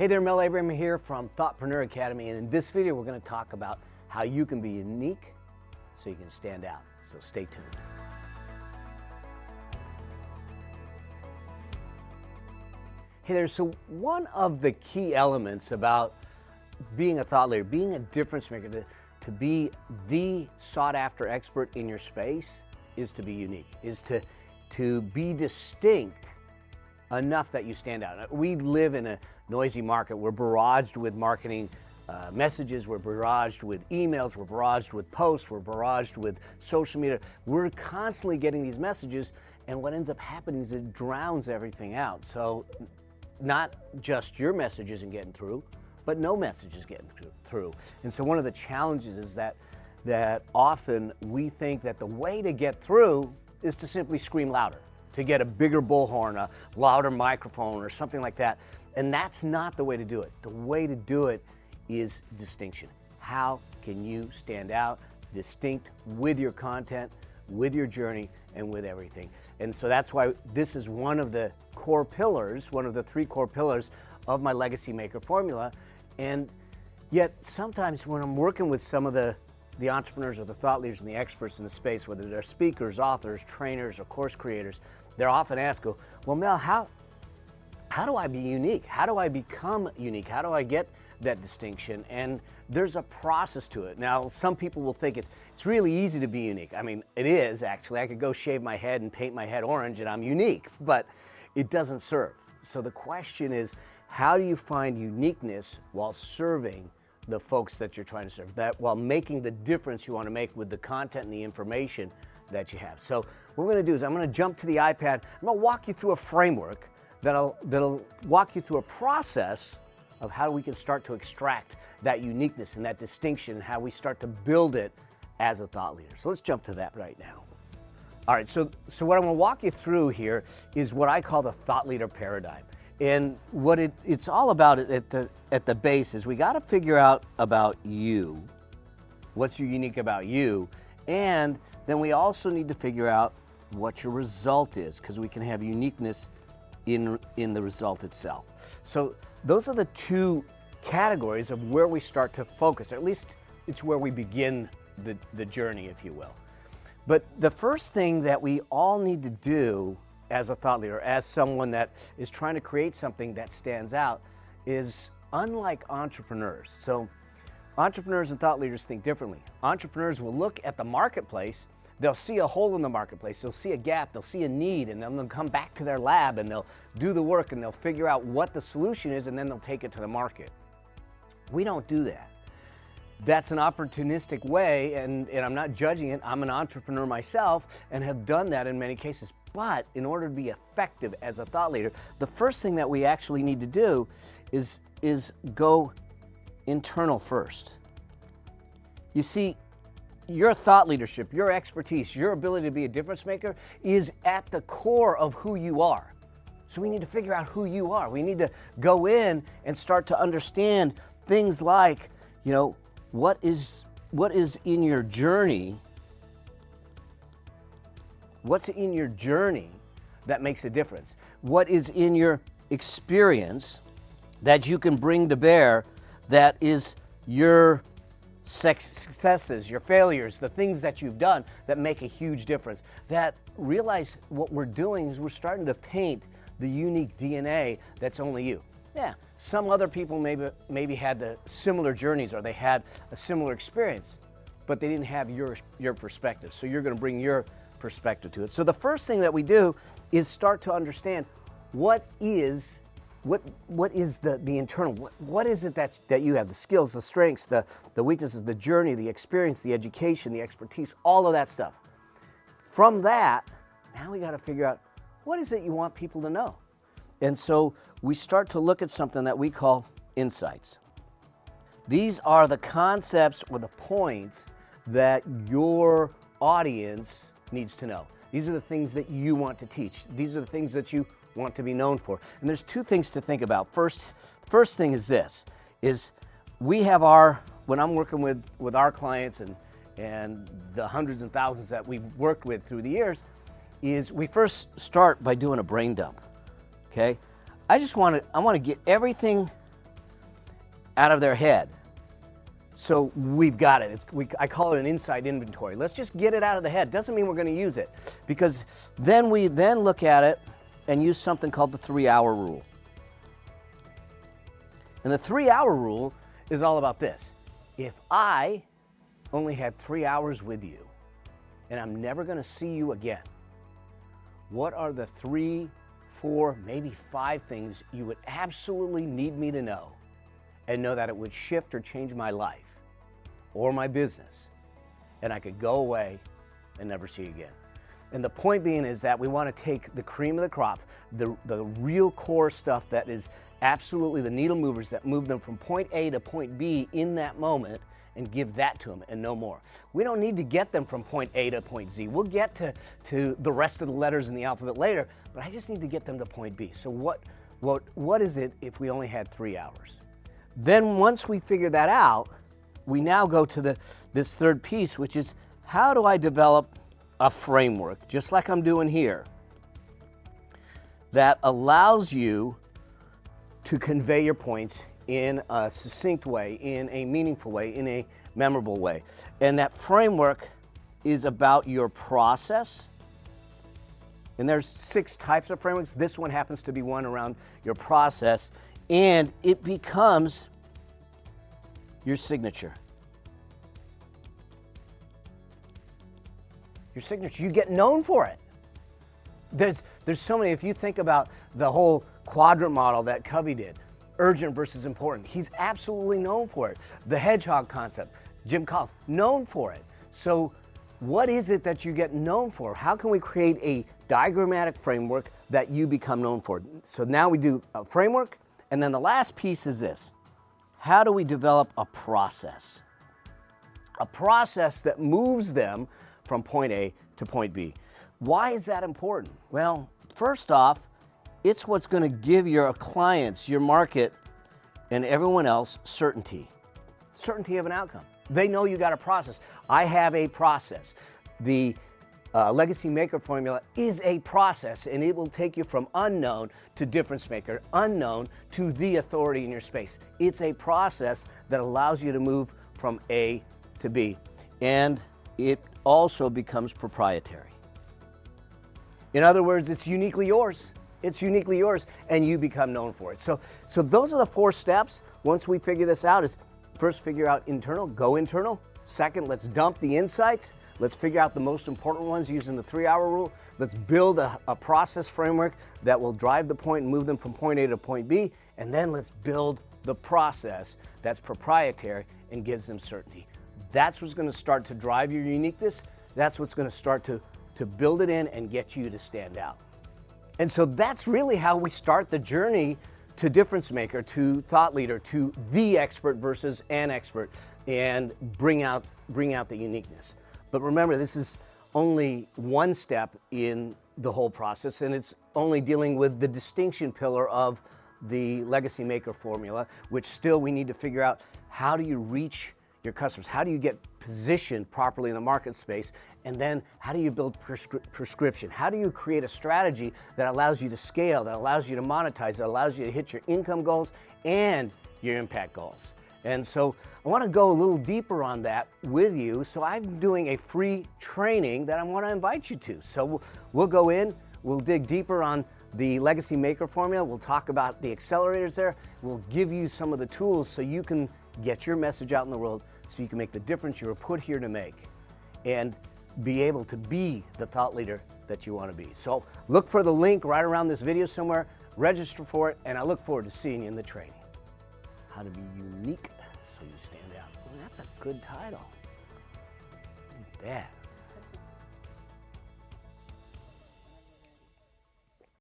Hey there, Mel Abraham here from Thoughtpreneur Academy, and in this video we're going to talk about how you can be unique so you can stand out. So stay tuned. Hey there, so one of the key elements about being a thought leader, being a difference maker, to be the sought after expert in your space is to be unique, is to be distinct enough that you stand out. We live in a noisy market. We're barraged with marketing messages, we're barraged with emails, we're barraged with posts, we're barraged with social media. We're constantly getting these messages, and what ends up happening is it drowns everything out. So not just your message isn't getting through, but no message is getting through. And so one of the challenges is that often we think that the way to get through is to simply scream louder, to get a bigger bullhorn, a louder microphone, or something like that. And that's not the way to do it. The way to do it is distinction. How can you stand out, distinct with your content, with your journey, and with everything? And so that's why this is one of the core pillars, one of the 3 core pillars of my Legacy Maker formula. And yet sometimes when I'm working with some of the entrepreneurs or the thought leaders and the experts in the space, whether they're speakers, authors, trainers, or course creators, they're often asked, well, Mel, how do I be unique? How do I become unique? How do I get that distinction? And there's a process to it. Now, some people will think it's really easy to be unique. I mean, it is actually. I could go shave my head and paint my head orange and I'm unique, but it doesn't serve. So the question is, how do you find uniqueness while serving the folks that you're trying to serve, that while making the difference you want to make with the content and the information that you have? So what we're going to do is I'm going to jump to the iPad. I'm going to walk you through a framework that'll walk you through a process of how we can start to extract that uniqueness and that distinction, and how we start to build it as a thought leader. So let's jump to that right now. All right, so what I'm going to walk you through here is what I call the thought leader paradigm. And what it's all about at the base is we got to figure out about you, what's unique about you, and then we also need to figure out what your result is, because we can have uniqueness in the result itself. So those are the 2 categories of where we start to focus, or at least it's where we begin the journey, if you will. But the first thing that we all need to do as a thought leader, as someone that is trying to create something that stands out, is unlike entrepreneurs. So entrepreneurs and thought leaders think differently. Entrepreneurs will look at the marketplace, they'll see a hole in the marketplace, they'll see a gap, they'll see a need, and then they'll come back to their lab and they'll do the work and they'll figure out what the solution is, and then they'll take it to the market. We don't do that. That's an opportunistic way, and I'm not judging it. I'm an entrepreneur myself and have done that in many cases. But in order to be effective as a thought leader, the first thing that we actually need to do is go internal first. You see, your thought leadership, your expertise, your ability to be a difference maker is at the core of who you are. So we need to figure out who you are. We need to go in and start to understand things like, what is in your journey? What's in your journey that makes a difference? What is in your experience that you can bring to bear that is your successes, your failures, the things that you've done that make a huge difference? That realize what we're doing is we're starting to paint the unique DNA that's only you. Yeah, some other people maybe had the similar journeys, or they had a similar experience, but they didn't have your perspective. So you're going to bring your perspective to it. So the first thing that we do is start to understand what is the internal, what is it that you have, the skills, the strengths, the weaknesses, the journey, the experience, the education, the expertise, all of that stuff. From that, now we got to figure out, what is it you want people to know? And so we start to look at something that we call insights. These are the concepts or the points that your audience needs to know. These are the things that you want to teach. These are the things that you want to be known for. And there's 2 things to think about. First thing is this, is we have when I'm working with our clients and the hundreds and thousands that we've worked with through the years, is we first start by doing a brain dump. Okay, I want to get everything out of their head. So we've got it. I call it an inside inventory. Let's just get it out of the head. Doesn't mean we're going to use it, because then we look at it and use something called the 3-hour rule. And the 3-hour rule is all about this. If I only had 3 hours with you and I'm never going to see you again, what are the 3, 4, maybe 5 things you would absolutely need me to know, and know that it would shift or change my life or my business, and I could go away and never see you again? And the point being is that we want to take the cream of the crop, the real core stuff that is absolutely the needle movers that move them from point A to point B in that moment, and give that to them and no more. We don't need to get them from point A to point Z. We'll get to the rest of the letters in the alphabet later, but I just need to get them to point B. So what is it if we only had 3 hours? Then once we figure that out, we now go to this third piece, which is, how do I develop a framework, just like I'm doing here, that allows you to convey your points in a succinct way, in a meaningful way, in a memorable way. And that framework is about your process. And there's 6 types of frameworks. This one happens to be one around your process, and it becomes your signature. Your signature. You get known for it. There's so many. If you think about the whole quadrant model that Covey did, urgent versus important, he's absolutely known for it. The hedgehog concept, Jim Collins, known for it. So what is it that you get known for? How can we create a diagrammatic framework that you become known for? So now we do a framework, and then the last piece is this. How do we develop a process? A process that moves them from point A to point B. Why is that important? Well, first off, it's what's going to give your clients, your market, and everyone else certainty of an outcome. They know you got a process. I have a process. The Legacy Maker formula is a process, and it will take you from unknown to difference maker, unknown to the authority in your space. It's a process that allows you to move from A to B, and it also becomes proprietary. In other words, it's uniquely yours. It's uniquely yours, and you become known for it. So those are the 4 steps. Once we figure this out, is first figure out internal, go internal. Second, let's dump the insights. Let's figure out the most important ones using the 3-hour rule. Let's build a process framework that will drive the point and move them from point A to point B. And then let's build the process that's proprietary and gives them certainty. That's what's going to start to drive your uniqueness. That's what's going to start to build it in and get you to stand out. And so that's really how we start the journey to difference maker, to thought leader, to the expert versus an expert, and bring out the uniqueness. But remember, this is only one step in the whole process, and it's only dealing with the distinction pillar of the Legacy Maker formula, which still we need to figure out, how do you reach your customers? How do you get positioned properly in the market space? And then how do you build prescription? How do you create a strategy that allows you to scale, that allows you to monetize, that allows you to hit your income goals and your impact goals? And so I want to go a little deeper on that with you. So I'm doing a free training that I want to invite you to. So we'll go in, we'll dig deeper on the Legacy Maker formula. We'll talk about the accelerators there. We'll give you some of the tools so you can get your message out in the world, so you can make the difference you were put here to make, and be able to be the thought leader that you want to be. So look for the link right around this video somewhere, register for it, and I look forward to seeing you in the training. How to be unique so you stand out. Well, that's a good title. Look at that.